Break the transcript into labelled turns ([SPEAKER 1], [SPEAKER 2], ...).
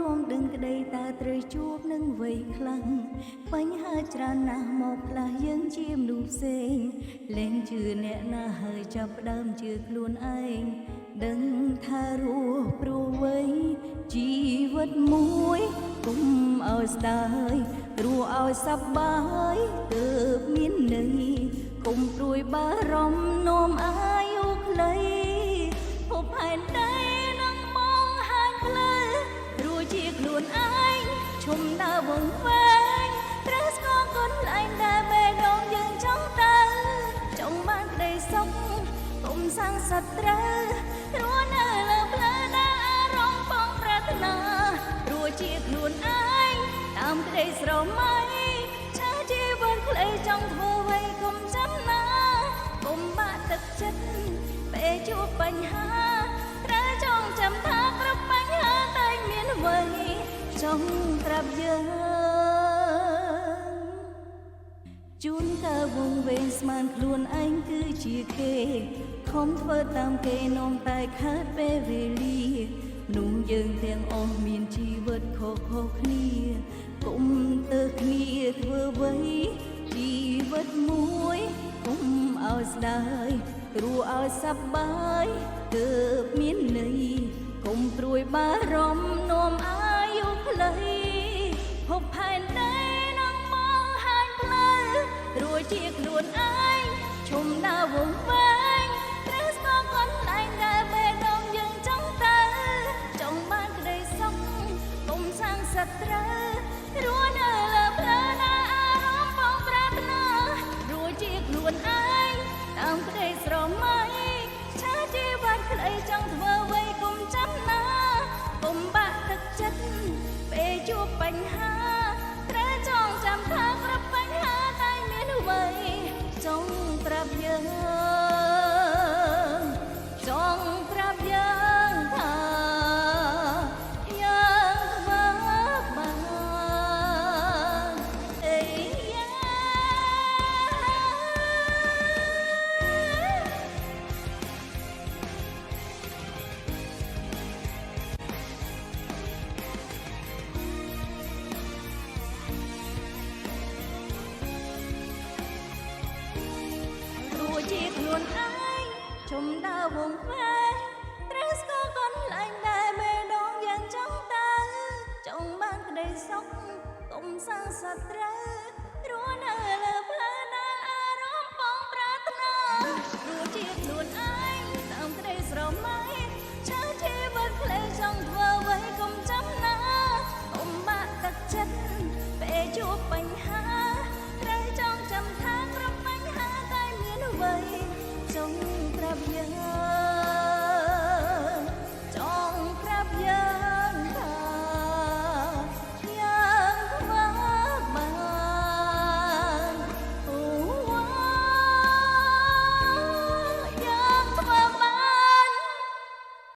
[SPEAKER 1] រួមដឹងក្តីតើត្រូវជួបនឹងអ្វីខ្លាំងបញ្ហាច្រើនណាស់មកផ្លាស់យើងជាមនុស្សផ្សេងលែងជឿអ្នកណាហើយចាប់ផ្ដើមជឿខ្លួនឯងដឹងថារស់ព្រោះអ្វីជីវិតមួយគុំឲ្យស្ដាយព្រោះឲ្យសប្បាយទើបមានន័យគុំព្រួយបារម្ភនោមអាយុខ្លីភពផែនដីនឹងមងហាញផ្លូវរួចជាខ្លួនឯងឈុំដើរវង្វេងត្រូវស្គាល់គុណឯងដែលបេះដូងយើងចង់ទៅចង់បានក្តីសុខគុំសាំងសត្រូវរស់នៅលើផ្លូវដែលអារម្មណ៍បងប្រាថ្នារួចជាខ្លួនឯងតាមក្តីស្រមៃឆាជីវិតខ្លីចង់ធ្វើអ្វីគុំចាំណាគុំបាក់ទឹកចិត្តពេលជួបបញ្ហាត្រូវចងចាំថាគ្រប់បញ្ហាតែមានអ្វីចង់ប្រាប់យើងជួនកាលវងវែងស្មានខ្លួនឯងគឺជាគេខំធ្វើតាមគេនាំតែខាតពេលវេលាមនុស្សយើងទាំងអស់មានជីវិតខុសៗគ្នាគុំទៅគ្នាធ្វើអ្វីជីវិតមួយគុំឲ្យស្ដាយព្រោះឲ្យសប្បាយទើបមានន័យគុំព្រួយបារម្ភនាំអាយុខ្លីភពផែនដីនឹងមងហាញផ្លូវរួចជាខ្លួនឯងឈុំដើរវង្វេងត្រូវស្គាល់គុណឯងដែលបេះដូងយើងចង់ទៅចង់បានក្តីសុខគុំសាំងសត្រូវរស់នៅលើផ្លូវដែលអារម្មណ៍បងប្រាថ្នារួចជាខ្លួនឯងតាមក្តីស្រមៃឆាជីវិតខ្លីចង់ធ្វើអ្វីគុំចាំណាគុំបាក់ទឹកចិត្តពេលជួបបញ្ហាត្រូវចងចាំថាគ្រប់បញ្ហាតែមានអ្វីចង់ប្រាប់យើងចង់ប្រាប់យើងថាយើងធ្វើបានអីយ៉ាជាខ្លួនឯងជុំដើរវង្វេងត្រូវស្គាល់គុណឯងដែលបេះដូងយ៉ាងចង់ទៅចង់បានក្តីសុខគុំសាំងសត្រូវរស់នៅលើផ្លូវដែលអារម្មណ៍បងប្រាថ្នារួចជាខ្លួនឯងតាមក្តីស្រមៃឆាជីវិតខ្លីចង់ធ្វើអ្វីគុំចាំណាគុំបាក់ទឹកចិត្តពេលជួបបញ្ហាត្រូវចងចាំថាគ្រប់បញ្ហាតែមានអ្វីចង់ប្រាប់យើង